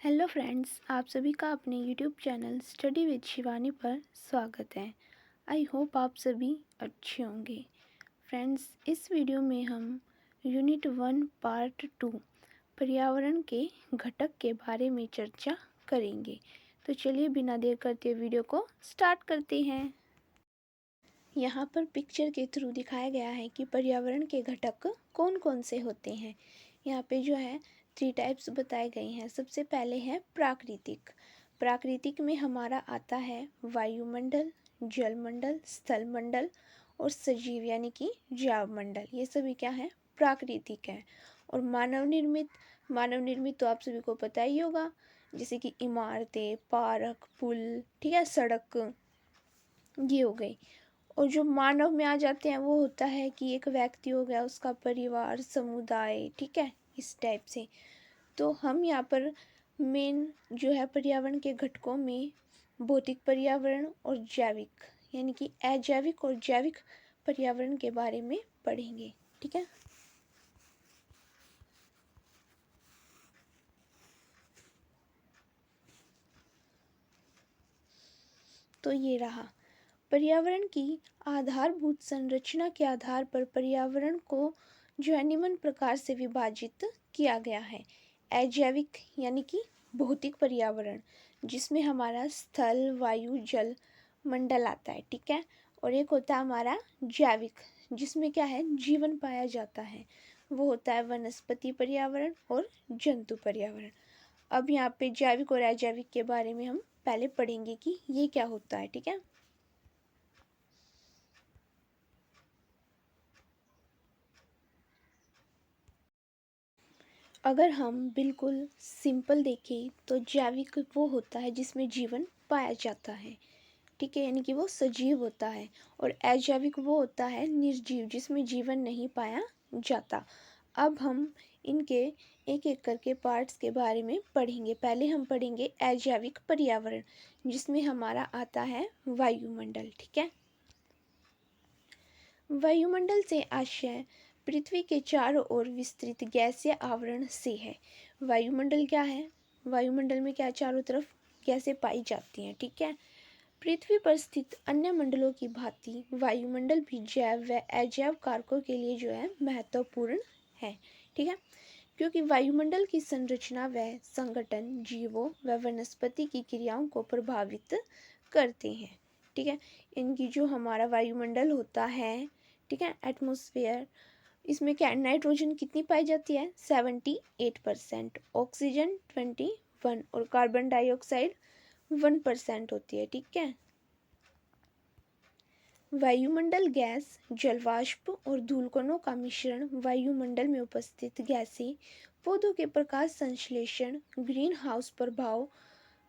Hello friends, आप सभी का अपने YouTube channel study with Shivani पर स्वागत है। आई होप आप सभी अच्छे होंगे। फ्रेंड्स, इस वीडियो में हम यूनिट 1 पार्ट 2 पर्यावरण के घटक के बारे में चर्चा करेंगे। तो चलिए बिना देर करते वीडियो को स्टार्ट करते हैं। यहाँ पर पिक्चर के थ्रू दिखाया गया है कि पर्यावरण के घटक कौन कौन से होते हैं। यहाँ पे जो है 3 टाइप्स बताए गए हैं। सबसे पहले है प्राकृतिक। प्राकृतिक में हमारा आता है वायुमंडल, जलमंडल, स्थलमंडल और सजीव यानी कि जैव मंडल। ये सभी क्या है? प्राकृतिक है। और मानव निर्मित तो आप सभी को पता ही होगा, जैसे कि इमारतें, पार्क, पुल, ठीक है, सड़क, ये हो गई। और जो मानव में आ जाते हैं वो होता है कि एक व्यक्ति हो गया, उसका परिवार, समुदाय, ठीक है, इस टाइप से। तो हम यहाँ पर मेन जो है पर्यावरण के घटकों में भौतिक पर्यावरण और जैविक यानी कि अजैविक और जैविक पर्यावरण के बारे में पढ़ेंगे, ठीक है। तो ये रहा पर्यावरण की आधारभूत संरचना के आधार पर पर्यावरण को जो है निम्न प्रकार से विभाजित किया गया है। अजैविक यानी कि भौतिक पर्यावरण, जिसमें हमारा स्थल, वायु, जल मंडल आता है, ठीक है। और एक होता है हमारा जैविक, जिसमें क्या है, जीवन पाया जाता है। वो होता है वनस्पति पर्यावरण और जंतु पर्यावरण। अब यहाँ पे जैविक और अजैविक के बारे में हम पहले पढ़ेंगे कि ये क्या होता है, ठीक है। अगर हम बिल्कुल सिंपल देखें तो जैविक वो होता है जिसमें जीवन पाया जाता है, ठीक है, यानी कि वो सजीव होता है। और अजैविक वो होता है निर्जीव, जिसमें जीवन नहीं पाया जाता। अब हम इनके एक एक करके पार्ट्स के बारे में पढ़ेंगे। पहले हम पढ़ेंगे अजैविक पर्यावरण, जिसमें हमारा आता है वायुमंडल, ठीक है। वायुमंडल से आशय पृथ्वी के चारों ओर विस्तृत गैसीय आवरण से है। वायुमंडल क्या है? वायुमंडल में क्या, चारों तरफ गैसें पाई जाती हैं, ठीक है। पृथ्वी पर स्थित अन्य मंडलों की भांति वायुमंडल भी जैव व अजैव कारकों के लिए जो है महत्वपूर्ण है, ठीक है। क्योंकि वायुमंडल की संरचना व संगठन जीवों व वनस्पति की क्रियाओं को प्रभावित करते हैं, ठीक है। इनकी जो हमारा वायुमंडल होता है, ठीक है, एटमॉस्फेयर, इसमें क्या नाइट्रोजन कितनी पाई जाती है? 78%, ऑक्सीजन 21 और कार्बन डाइऑक्साइड 1% होती है, ठीक है। वायुमंडल गैस, जलवाष्प और धूलकणों का मिश्रण वायुमंडल में उपस्थित गैसें पौधों के प्रकाश संश्लेषण, ग्रीन हाउस प्रभाव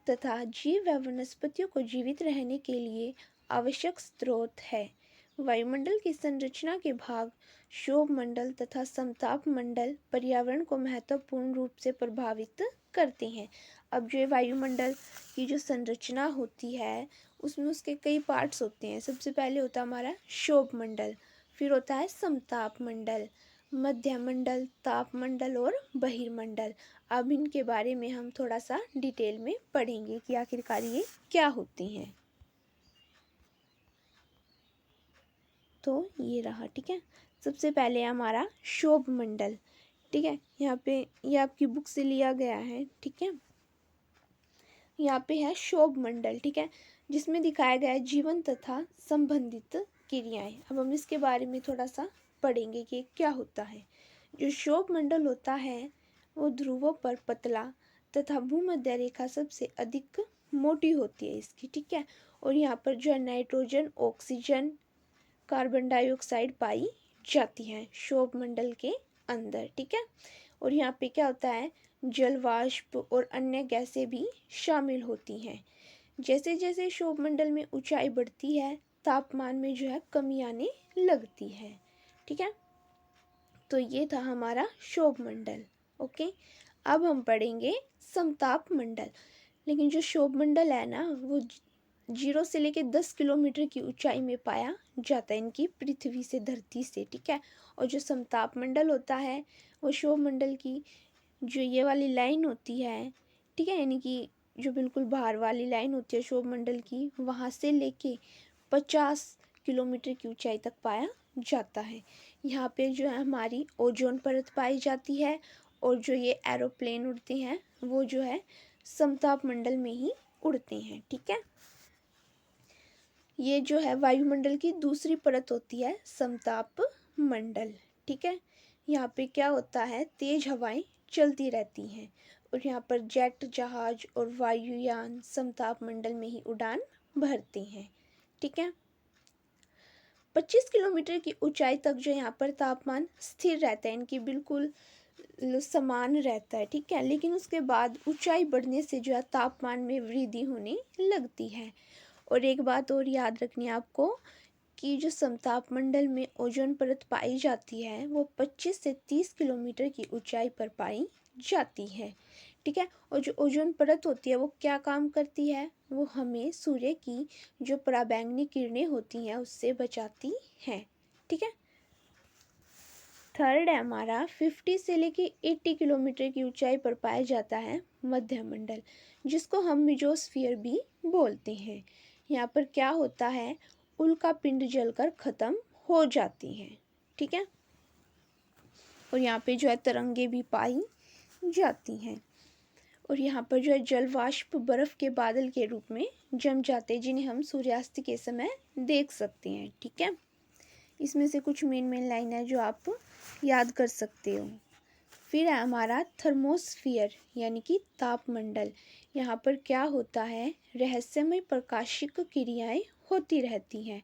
तथा जीव व वनस्पतियों को जीवित रहने के लिए आवश्यक स्रोत है। वायुमंडल की संरचना के भाग क्षोभ मंडल तथा समताप मंडल पर्यावरण को महत्वपूर्ण रूप से प्रभावित करते हैं। अब जो वायुमंडल की जो संरचना होती है उसमें उसके कई पार्ट्स होते हैं। सबसे पहले होता है हमारा क्षोभ मंडल, फिर होता है समताप मंडल, मध्य मंडल, ताप मंडल और बहिर्मंडल। अब इनके बारे में हम थोड़ा सा डिटेल में पढ़ेंगे कि आखिरकार ये क्या होती हैं। तो ये रहा, ठीक है। सबसे पहले हमारा क्षोभ मंडल, ठीक है, यहाँ पे ये आपकी बुक से लिया गया है, ठीक है। यहाँ पे है क्षोभ मंडल, ठीक है, जिसमें दिखाया गया है जीवन तथा संबंधित क्रियाएं। अब हम इसके बारे में थोड़ा सा पढ़ेंगे कि क्या होता है। जो क्षोभ मंडल होता है वो ध्रुवों पर पतला तथा भूमध्य रेखा सबसे अधिक मोटी होती है इसकी, ठीक है। और यहाँ पर जो है नाइट्रोजन, ऑक्सीजन, कार्बन डाइऑक्साइड पाई जाती है क्षोभ मंडल के अंदर, ठीक है। और यहाँ पे क्या होता है, जल वाष्प और अन्य गैसें भी शामिल होती हैं। जैसे जैसे क्षोभ मंडल में ऊंचाई बढ़ती है तापमान में जो है कमी आने लगती है, ठीक है। तो ये था हमारा क्षोभ मंडल, ओके। अब हम पढ़ेंगे समताप मंडल। लेकिन जो क्षोभ मंडल है ना वो 0 से लेके 10 किलोमीटर की ऊंचाई में पाया जाता है इनकी पृथ्वी से, धरती से, ठीक है। और जो समताप मंडल होता है वो क्षोभ मंडल की जो ये वाली लाइन होती है, ठीक है, यानी कि जो बिल्कुल बाहर वाली लाइन होती है क्षोभ मंडल की, वहाँ से लेके 50 किलोमीटर की ऊंचाई तक पाया जाता है। यहाँ पे जो है हमारी ओजोन परत पाई जाती है, और जो ये एरोप्लेन उड़ते हैं वो जो है समताप मंडल में ही उड़ते हैं। ठीक है, ये जो है वायुमंडल की दूसरी परत होती है समताप मंडल। ठीक है, यहाँ पे क्या होता है, तेज हवाएं चलती रहती हैं, और यहाँ पर जेट जहाज और वायुयान समताप मंडल में ही उड़ान भरते हैं। ठीक है, 25 किलोमीटर की ऊंचाई तक जो यहाँ पर तापमान स्थिर रहता है, इनकी बिल्कुल समान रहता है। ठीक है, लेकिन उसके बाद ऊंचाई बढ़ने से जो है तापमान में वृद्धि होने लगती है। और एक बात और याद रखनी है आपको कि जो समताप मंडल में ओजोन परत पाई जाती है वो 25 से 30 किलोमीटर की ऊंचाई पर पाई जाती है। ठीक है, और जो ओजोन परत होती है वो क्या काम करती है, वो हमें सूर्य की जो पराबैंगनी किरणें होती हैं उससे बचाती हैं। ठीक है, थर्ड है हमारा 50 से लेके 80 किलोमीटर की ऊंचाई पर पाया जाता है मध्य मंडल, जिसको हम मिजोस्फीयर भी बोलते हैं। यहाँ पर क्या होता है, उल्का पिंड जलकर खत्म हो जाती हैं। ठीक है, और यहाँ पे जो है तरंगे भी पाई जाती हैं, और यहाँ पर जो है जल वाष्प बर्फ के बादल के रूप में जम जाते हैं, जिन्हें हम सूर्यास्त के समय देख सकते हैं। ठीक है, इसमें से कुछ मेन लाइन है जो आप याद कर सकते हो। फिर है हमारा थर्मोस्फियर यानी कि तापमंडल। यहाँ पर क्या होता है, रहस्यमय प्रकाशिक क्रियाएं होती रहती हैं,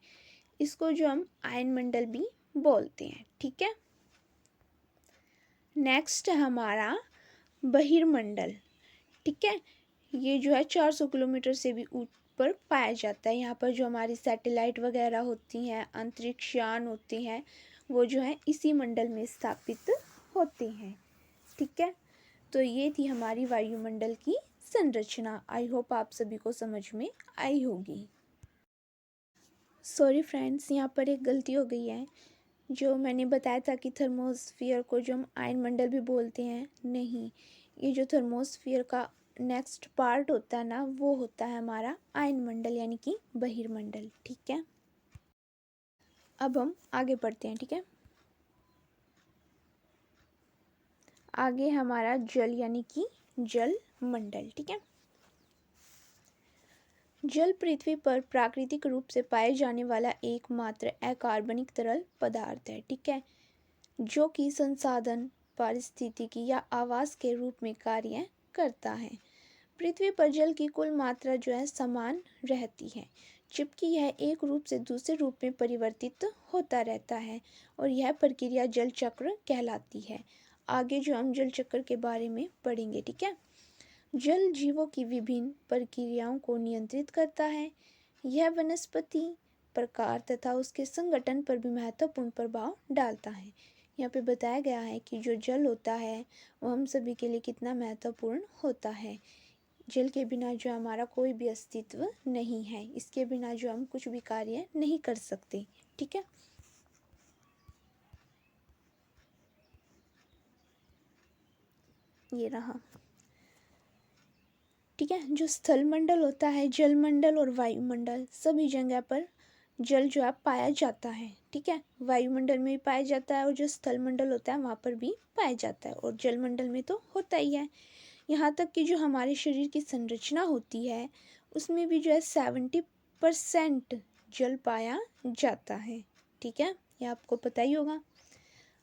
इसको जो हम आयन मंडल भी बोलते हैं। ठीक है, नेक्स्ट है हमारा बहिर्मंडल। ठीक है, ये जो है 400 किलोमीटर से भी ऊपर पाया जाता है। यहाँ पर जो हमारी सैटेलाइट वगैरह होती हैं, अंतरिक्ष यान होते हैं, वो जो है इसी मंडल में स्थापित होते हैं। ठीक है, तो ये थी हमारी वायुमंडल की संरचना। आई होप आप सभी को समझ में आई होगी। सॉरी फ्रेंड्स, यहाँ पर एक गलती हो गई है। जो मैंने बताया था कि थर्मोस्फियर को जो हम आयन मंडल भी बोलते हैं, नहीं, ये जो थर्मोस्फियर का नेक्स्ट पार्ट होता है ना, वो होता है हमारा आयन मंडल यानी कि बहिर्मंडल। ठीक है, अब हम आगे बढ़ते हैं। ठीक है, आगे हमारा जल यानी कि जल मंडल। ठीक है, जल पृथ्वी पर प्राकृतिक रूप से पाए जाने वाला एकमात्र अकार्बनिक तरल पदार्थ है। ठीक है, जो कि संसाधन, पारिस्थितिकी या आवास के रूप में कार्य करता है। पृथ्वी पर जल की कुल मात्रा जो है समान रहती है, जबकि यह एक रूप से दूसरे रूप में परिवर्तित होता रहता है, और यह प्रक्रिया जल चक्र कहलाती है। आगे जो हम जल चक्र के बारे में पढ़ेंगे। ठीक है, जल जीवों की विभिन्न प्रक्रियाओं को नियंत्रित करता है। यह वनस्पति प्रकार तथा उसके संगठन पर भी महत्वपूर्ण प्रभाव डालता है। यहाँ पे बताया गया है कि जो जल होता है वो हम सभी के लिए कितना महत्वपूर्ण होता है। जल के बिना जो हमारा कोई भी अस्तित्व नहीं है, इसके बिना जो हम कुछ भी कार्य नहीं कर सकते। ठीक है, ये रहा। ठीक है, जो स्थल मंडल होता है, जल मंडल और वायुमंडल, सभी जगह पर जल जो है पाया जाता है। ठीक है, वायुमंडल में भी पाया जाता है, और जो स्थल मंडल होता है वहाँ पर भी पाया जाता है, और जल मंडल में तो होता ही है। यहाँ तक कि जो हमारे शरीर की संरचना होती है उसमें भी जो है 70% जल पाया जाता है। ठीक है, ये आपको पता ही होगा।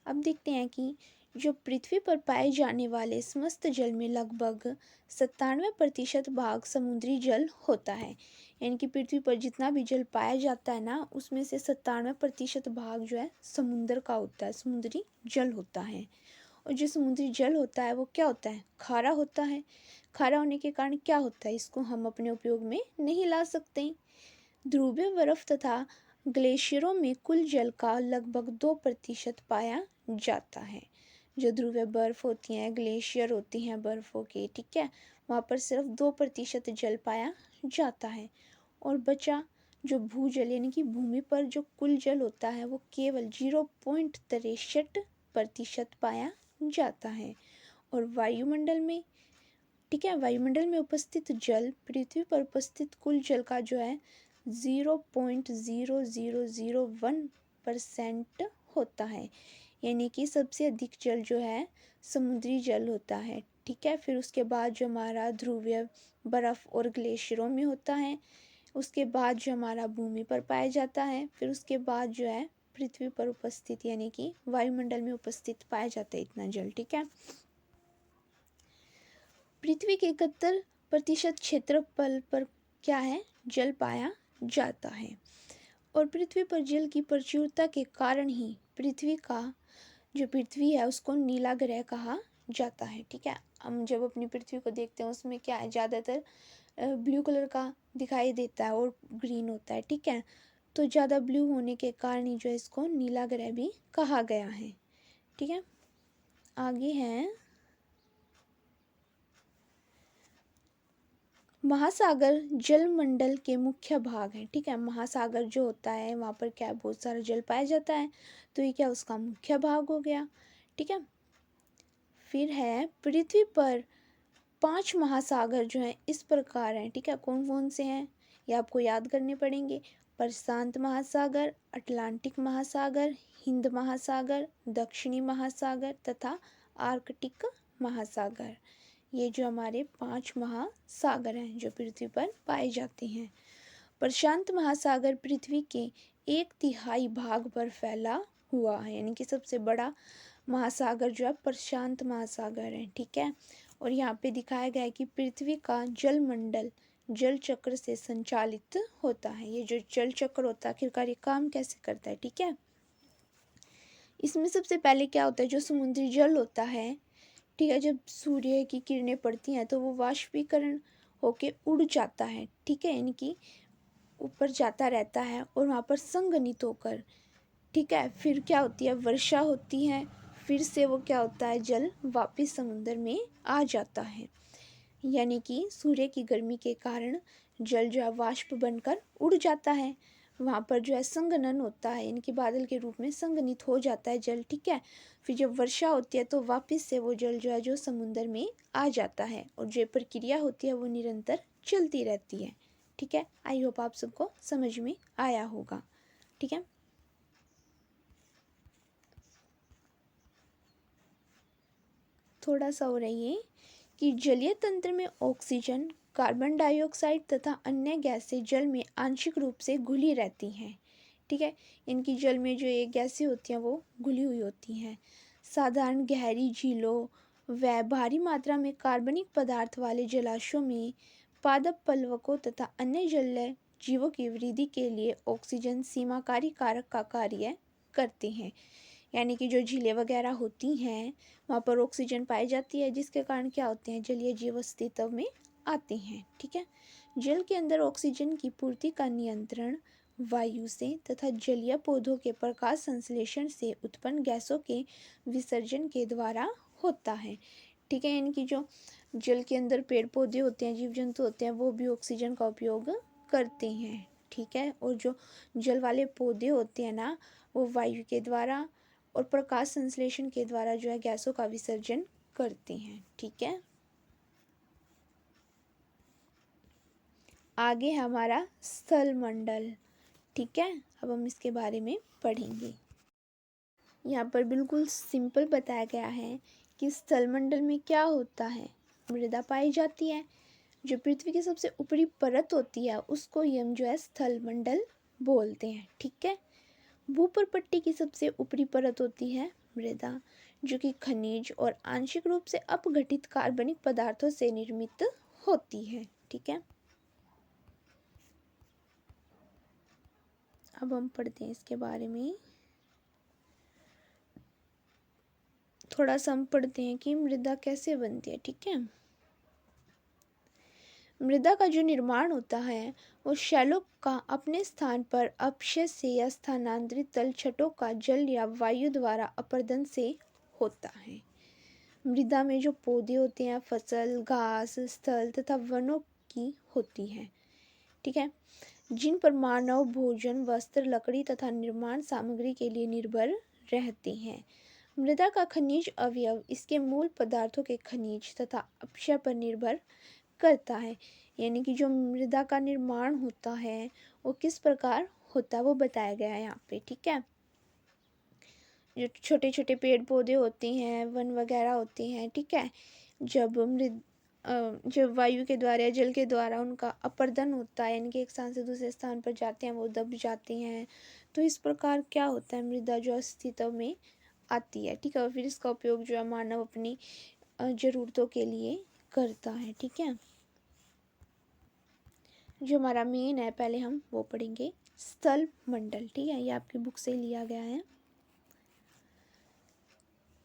अब देखते हैं कि जो पृथ्वी पर पाए जाने वाले समस्त जल में लगभग 97% भाग समुद्री जल होता है। यानी कि पृथ्वी पर जितना भी जल पाया जाता है ना, उसमें से 97% भाग जो है समुद्र का होता है, समुद्री जल होता है। और जो समुद्री जल होता है वो क्या होता है, खारा होता है। खारा होने के कारण क्या होता है, इसको हम अपने उपयोग में नहीं ला सकते। ध्रुवीय बर्फ तथा ग्लेशियरों में कुल जल का लगभग 2% पाया जाता है। जो ध्रुवीय बर्फ होती हैं, ग्लेशियर होती हैं बर्फ़ों की, ठीक है, वहाँ पर सिर्फ 2% जल पाया जाता है। और बचा जो भूजल यानी कि भूमि पर जो कुल जल होता है वो केवल 0.63% पाया जाता है। और वायुमंडल में ठीक है। वायुमंडल में उपस्थित जल पृथ्वी पर उपस्थित कुल जल का जो है 0.0001% होता है, यानी कि सबसे अधिक जल जो है समुद्री जल होता है। ठीक है। फिर उसके बाद जो हमारा ध्रुवीय बर्फ और ग्लेशियरों में होता है, उसके बाद जो हमारा भूमि पर पाया जाता है, फिर उसके बाद जो है पृथ्वी पर उपस्थित यानी कि वायुमंडल में उपस्थित पाया जाता है इतना जल। ठीक है। पृथ्वी के 71% क्षेत्रफल पर क्या है, जल पाया जाता है। और पृथ्वी पर जल की प्रचुरता के कारण ही पृथ्वी का जो पृथ्वी है उसको नीला ग्रह कहा जाता है। ठीक है। हम जब अपनी पृथ्वी को देखते हैं उसमें क्या है, ज़्यादातर ब्लू कलर का दिखाई देता है और ग्रीन होता है। ठीक है। तो ज़्यादा ब्लू होने के कारण ही जो है इसको नीला ग्रह भी कहा गया है। ठीक है। आगे है महासागर जलमंडल के मुख्य भाग हैं। ठीक है। महासागर जो होता है वहाँ पर क्या बहुत सारा जल पाया जाता है, तो ये क्या उसका मुख्य भाग हो गया। ठीक है। फिर है पृथ्वी पर 5 महासागर जो हैं इस प्रकार हैं। ठीक है। कौन कौन से हैं ये आपको याद करने पड़ेंगे। प्रशांत महासागर, अटलांटिक महासागर, हिंद महासागर, दक्षिणी महासागर तथा आर्कटिक महासागर। ये जो हमारे 5 महासागर हैं जो पृथ्वी पर पाए जाते हैं। प्रशांत महासागर पृथ्वी के 1/3 भाग पर फैला हुआ है, यानी कि सबसे बड़ा महासागर जो है प्रशांत महासागर है। ठीक है। और यहाँ पे दिखाया गया है कि पृथ्वी का जलमंडल जल चक्र से संचालित होता है। ये जो जल चक्र होता है आखिरकार ये काम कैसे करता है। ठीक है। इसमें सबसे पहले क्या होता है, जो समुद्री जल होता है, ठीक है, जब सूर्य की किरणें पड़ती हैं तो वो वाष्पीकरण होके उड़ जाता है। ठीक है। यानी कि ऊपर जाता रहता है और वहाँ पर संघनित होकर, ठीक है, फिर क्या होती है, वर्षा होती है, फिर से वो क्या होता है, जल वापस समुद्र में आ जाता है। यानी कि सूर्य की गर्मी के कारण जल जो है वाष्प बनकर उड़ जाता है, वहाँ पर जो है संघनन होता है, यानी कि बादल के रूप में संघनित हो जाता है जल। ठीक है। फिर जब वर्षा होती है तो वापस से वो जल जो है जो समुद्र में आ जाता है, और जो प्रक्रिया होती है वो निरंतर चलती रहती है। ठीक है। आई होप आप सबको समझ में आया होगा। ठीक है। थोड़ा सा हो रही है कि जलीय तंत्र में ऑक्सीजन, कार्बन डाइऑक्साइड तथा अन्य गैसें जल में आंशिक रूप से घुली रहती हैं। ठीक है। इनकी जल में जो ये गैसें होती हैं वो घुली हुई होती हैं। साधारण गहरी झीलों व भारी मात्रा में कार्बनिक पदार्थ वाले जलाशयों में पादप प्लवकों तथा अन्य जलीय जीवों की वृद्धि के लिए ऑक्सीजन सीमाकारी कारक का कार्य करते हैं। यानी कि जो झीलें वगैरह होती हैं वहाँ पर ऑक्सीजन पाई जाती है, जिसके कारण क्या होते हैं, जलीय जीव अस्तित्व में आते हैं। ठीक है। जल के अंदर ऑक्सीजन की पूर्ति का नियंत्रण वायु से तथा जलीय पौधों के प्रकाश संश्लेषण से उत्पन्न गैसों के विसर्जन के द्वारा होता है। ठीक है। यानी कि जो जल के अंदर पेड़ पौधे होते हैं, जीव जंतु होते हैं, वो भी ऑक्सीजन का उपयोग करते हैं। ठीक है। और जो जल वाले पौधे होते हैं ना, वो वायु के द्वारा और प्रकाश संश्लेषण के द्वारा जो है गैसों का विसर्जन करते हैं। ठीक है। आगे हमारा स्थल मंडल। ठीक है। अब हम इसके बारे में पढ़ेंगे। यहाँ पर बिल्कुल सिंपल बताया गया है कि स्थल मंडल में क्या होता है। मृदा पाई जाती है, जो पृथ्वी की सबसे ऊपरी परत होती है उसको ही हम जो है स्थल मंडल बोलते हैं। ठीक है। भूपर पट्टी की सबसे ऊपरी परत होती है मृदा, जो कि खनिज और आंशिक रूप से अपघटित कार्बनिक पदार्थों से निर्मित होती है। ठीक है। अब हम पढ़ते हैं इसके बारे में। थोड़ा सा हम पढ़ते हैं कि मृदा कैसे बनती है। ठीक है। मृदा का जो निर्माण होता है वो शैलों का अपने स्थान पर अपक्षय से या स्थानांतरित तलछटों का जल या वायु द्वारा अपरदन से होता है। मृदा में जो पौधे होते हैं, फसल, घास, स्थल तथा वनों की होती है। ठीक है। जिन पर मानव भोजन, वस्त्र, लकड़ी तथा निर्माण सामग्री के लिए निर्भर रहते हैं। मृदा का खनिज अवयव इसके मूल पदार्थों के खनिज तथा अपक्षय पर निर्भर करता है। यानी कि जो मृदा का निर्माण होता है वो किस प्रकार होता है वो बताया गया है यहाँ पे। ठीक है, जो छोटे छोटे पेड़ पौधे होते हैं, वन वगैरह होते हैं, ठीक है, जब वायु के द्वारा या जल के द्वारा उनका अपर्दन होता है, यानी कि एक स्थान से दूसरे स्थान पर जाते हैं, वो दब जाते हैं, तो इस प्रकार क्या होता है, मृदा जो अस्तित्व में आती है। ठीक है, और फिर इसका उपयोग जो है मानव अपनी ज़रूरतों के लिए करता है। ठीक है, जो हमारा मेन है पहले हम वो पढ़ेंगे, स्थल मंडल। ठीक है, ये आपकी बुक से लिया गया है।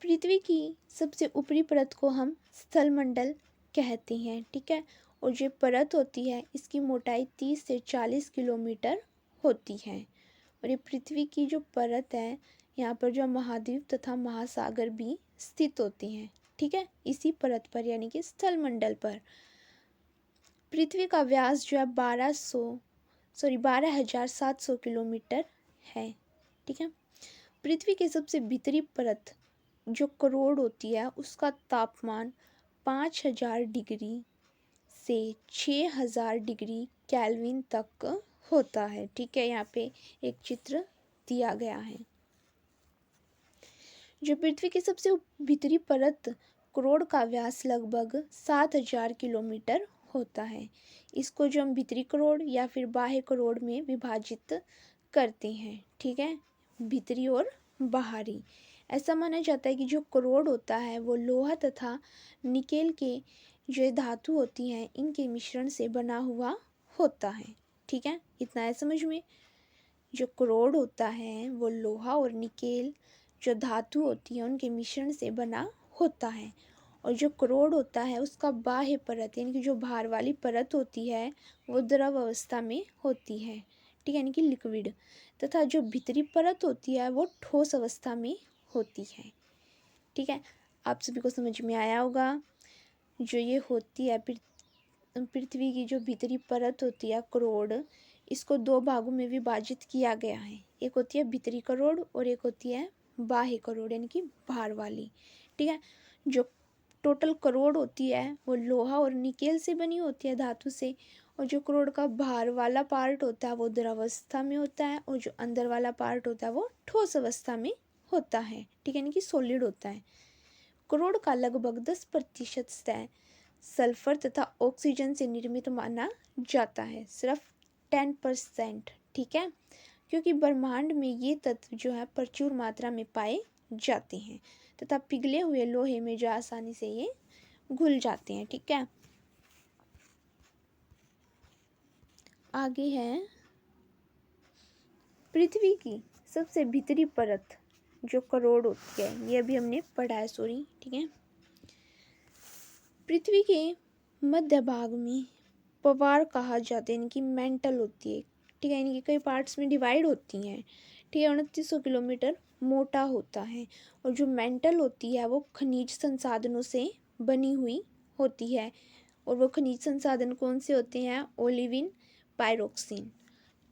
पृथ्वी की सबसे ऊपरी परत को हम स्थल मंडल कहते हैं। ठीक है, और जो परत होती है इसकी मोटाई 30 से 40 किलोमीटर होती है। और ये पृथ्वी की जो परत है, यहाँ पर जो महाद्वीप तथा महासागर भी स्थित होते हैं। ठीक है, इसी परत पर यानी कि स्थल मंडल पर पृथ्वी का व्यास जो है 12,700 किलोमीटर है। ठीक है, पृथ्वी की सबसे भीतरी परत जो करोड़ होती है उसका तापमान 5,000 डिग्री से 6,000 डिग्री केल्विन तक होता है। ठीक है, यहाँ पे एक चित्र दिया गया है। जो पृथ्वी की सबसे भीतरी परत करोड़ का व्यास लगभग 7,000 किलोमीटर होता है। इसको जो हम भीतरी करोड़ या फिर बाह्य करोड़ में विभाजित करते हैं। ठीक है, भीतरी और बाहरी। ऐसा माना जाता है कि जो करोड़ होता है वो लोहा तथा निकेल के जो धातु होती हैं इनके मिश्रण से बना हुआ होता है। ठीक है, इतना है समझ में। जो करोड़ होता है वो लोहा और निकेल जो धातु होती है उनके मिश्रण से बना होता है। और जो करोड़ होता है उसका बाह्य परत यानी कि जो बाहर वाली परत होती है वो द्रव अवस्था में होती है। ठीक है, यानी कि लिक्विड। तथा जो भीतरी परत होती है वो ठोस अवस्था में होती है। ठीक है, आप सभी को समझ में आया होगा। जो ये होती है पृथ्वी की जो भीतरी परत होती है करोड़, इसको दो भागों में विभाजित किया गया है। एक होती है भीतरी करोड़ और एक होती है बाह्य करोड़ यानी कि बाहर वाली। ठीक है, जो टोटल करोड़ होती है वो लोहा और निकेल से बनी होती है, धातु से। और जो करोड़ का बाहर वाला पार्ट होता है वो द्रवावस्था में होता है और जो अंदर वाला पार्ट होता है वो ठोस अवस्था में होता है। ठीक है, यानी कि सॉलिड होता है। करोड़ का लगभग 10% सतह सल्फर तथा ऑक्सीजन से निर्मित माना जाता है, सिर्फ 10%। ठीक है, क्योंकि ब्रह्मांड में ये तत्व जो है प्रचुर मात्रा में पाए जाते हैं तथा पिघले हुए लोहे में जो आसानी से ये घुल जाते हैं। ठीक है, आगे है पृथ्वी की सबसे भीतरी परत जो करोड़ होती है, ये भी हमने पढ़ा है, सॉरी। ठीक है, पृथ्वी के मध्य भाग में पवार कहा जाता है, यानी कि मेंटल होती है। ठीक है, यानी कि कई पार्ट्स में डिवाइड होती हैं। ठीक है, 2900 किलोमीटर मोटा होता है। और जो मेंटल होती है वो खनिज संसाधनों से बनी हुई होती है। और वो खनिज संसाधन कौन से होते हैं? Olivine, pyroxene.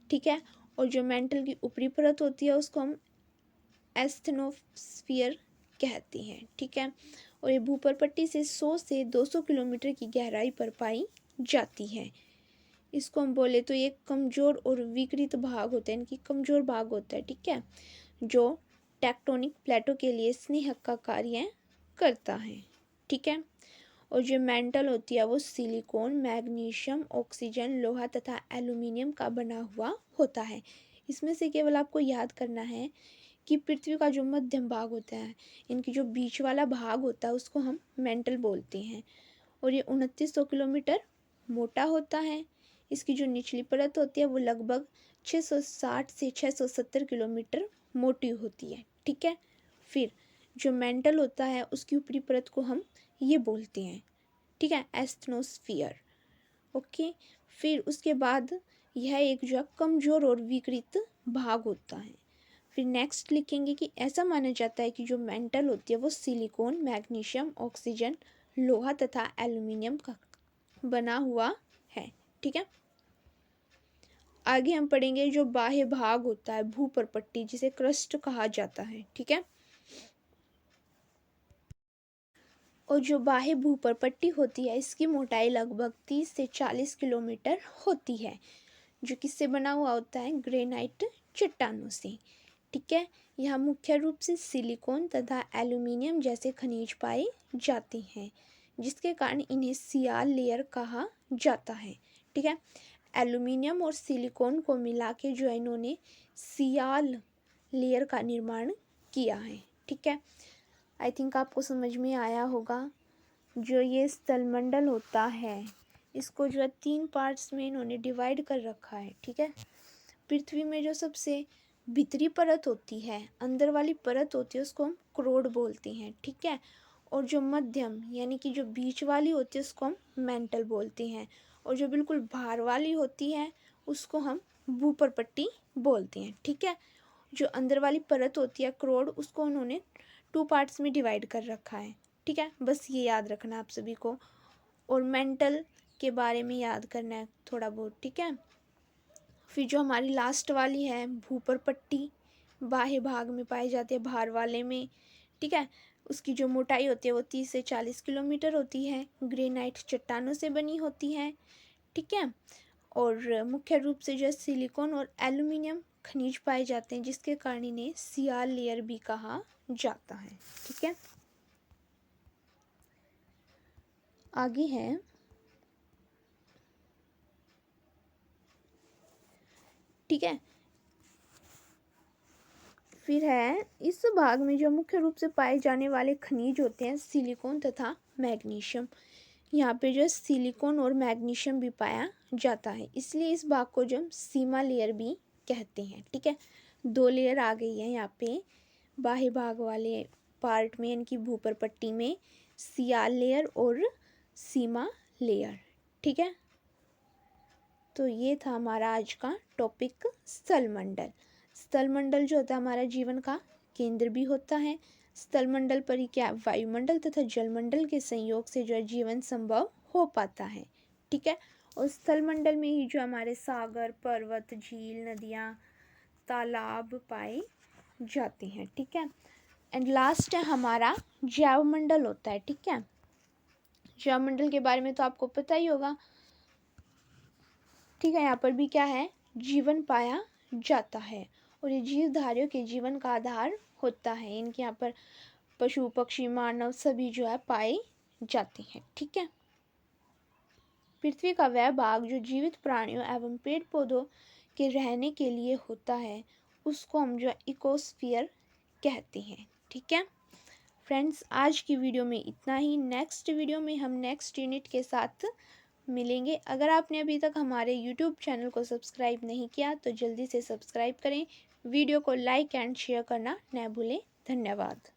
ठीक है, और जो मेंटल की ऊपरी परत होती है उसको हम एस्थेनोस्फीयर कहते हैं। ठीक है, और ये भूपर पट्टी से 100 से 200 किलोमीटर की गहराई पर पाई जाती है। इसको हम बोले तो ये कमजोर और विकृत भाग होते हैं, इनकी कमजोर भाग होता है। ठीक है, जो टेक्टोनिक प्लेटों के लिए स्नेहक का कार्य करता है। ठीक है, और जो मेंटल होती है वो सिलिकॉन, मैग्नीशियम, ऑक्सीजन, लोहा तथा एल्यूमिनियम का बना हुआ होता है। इसमें से केवल आपको याद करना है कि पृथ्वी का जो मध्यम भाग होता है, इनकी जो बीच वाला भाग होता है उसको हम मेंटल बोलते हैं। और ये 2900 किलोमीटर मोटा होता है। इसकी जो निचली परत होती है वो लगभग 660 से 670 किलोमीटर मोटी होती है। ठीक है, फिर जो मेंटल होता है उसकी ऊपरी परत को हम ये बोलते हैं। ठीक है, एस्थनोस्फियर। ओके, फिर उसके बाद यह एक जो कमजोर और विकृत भाग होता है। फिर नेक्स्ट लिखेंगे कि ऐसा माना जाता है कि जो मेंटल होती है वो सिलिकॉन, मैग्नीशियम, ऑक्सीजन, लोहा तथा एल्यूमिनियम का बना हुआ है। ठीक है, आगे हम पढ़ेंगे जो बाह्य भाग होता है भूपर्पट्टी, जिसे क्रस्ट कहा जाता है। ठीक है, और जो बाह्य भूपर्पट्टी होती है इसकी मोटाई लगभग 30 से 40 किलोमीटर होती है, जो किससे बना हुआ होता है, ग्रेनाइट चट्टानों से। ठीक है, यहाँ मुख्य रूप से सिलिकॉन तथा एल्यूमिनियम जैसे खनिज पाए जाते हैं, जिसके कारण इन्हें सियाल लेयर कहा जाता है। ठीक है, एल्यूमिनियम और सिलिकॉन को मिला के जो है इन्होंने सियाल लेयर का निर्माण किया है। ठीक है, आई थिंक आपको समझ में आया होगा। जो ये स्थलमंडल होता है इसको जो है 3 पार्ट्स में इन्होंने डिवाइड कर रखा है। ठीक है, पृथ्वी में जो सबसे भीतरी परत होती है, अंदर वाली परत होती है, उसको हम क्रोड बोलते हैं। ठीक है, और जो मध्यम यानी कि जो बीच वाली होती है उसको हम मेंटल बोलते हैं, और जो बिल्कुल बाहर वाली होती है उसको हम भूपर्पट्टी बोलते हैं। ठीक है, जो अंदर वाली परत होती है क्रोड, उसको उन्होंने 2 पार्ट्स में डिवाइड कर रखा है। ठीक है, बस ये याद रखना आप सभी को, और मेंटल के बारे में याद करना है थोड़ा बहुत। ठीक है, फिर जो हमारी लास्ट वाली है भूपर्पट्टी, बाह्य भाग में पाई जाती है, बाहर वाले में। ठीक है, उसकी जो मोटाई होती है वो 30 से 40 किलोमीटर होती है, ग्रेनाइट चट्टानों से बनी होती है। ठीक है, और मुख्य रूप से जो सिलिकॉन और एल्यूमिनियम खनिज पाए जाते हैं, जिसके कारण इन्हें सियाल लेयर भी कहा जाता है। ठीक है, आगे है ठीक है, फिर है इस भाग में जो मुख्य रूप से पाए जाने वाले खनिज होते हैं सिलिकॉन तथा मैग्नीशियम। यहाँ पे जो सिलिकॉन और मैग्नीशियम भी पाया जाता है, इसलिए इस भाग को जो हम सीमा लेयर भी कहते हैं। ठीक है, 2 लेयर आ गई है यहाँ पे बाह्य भाग वाले पार्ट में, यानी कि भूपर्पट्टी में सियाल लेयर और सीमा लेयर। ठीक है, तो ये था हमारा आज का टॉपिक स्थलमंडल। स्थलमंडल जो होता है हमारा जीवन का केंद्र भी होता है। स्थलमंडल पर ही क्या, वायुमंडल तथा जलमंडल के संयोग से जो है जीवन संभव हो पाता है। ठीक है, और स्थलमंडल में ही जो हमारे सागर, पर्वत, झील, नदियाँ, तालाब पाए जाते हैं। ठीक है, एंड लास्ट है हमारा जैवमंडल होता है। ठीक है, जैवमंडल के बारे में तो आपको पता ही होगा। ठीक है, यहाँ पर भी क्या है, जीवन पाया जाता है, और ये जीवधारियों के जीवन का आधार होता है। इनके यहाँ पर पशु, पक्षी, मानव सभी जो है पाए जाते हैं। ठीक है, पृथ्वी का वह भाग जो जीवित प्राणियों एवं पेड़ पौधों के रहने के लिए होता है, उसको हम जो इकोस्फीयर कहते हैं। ठीक है फ्रेंड्स, आज की वीडियो में इतना ही। नेक्स्ट वीडियो में हम नेक्स्ट यूनिट के साथ मिलेंगे। अगर आपने अभी तक हमारे यूट्यूब चैनल को सब्सक्राइब नहीं किया तो जल्दी से सब्सक्राइब करें, वीडियो को लाइक एंड शेयर करना न भूलें। धन्यवाद।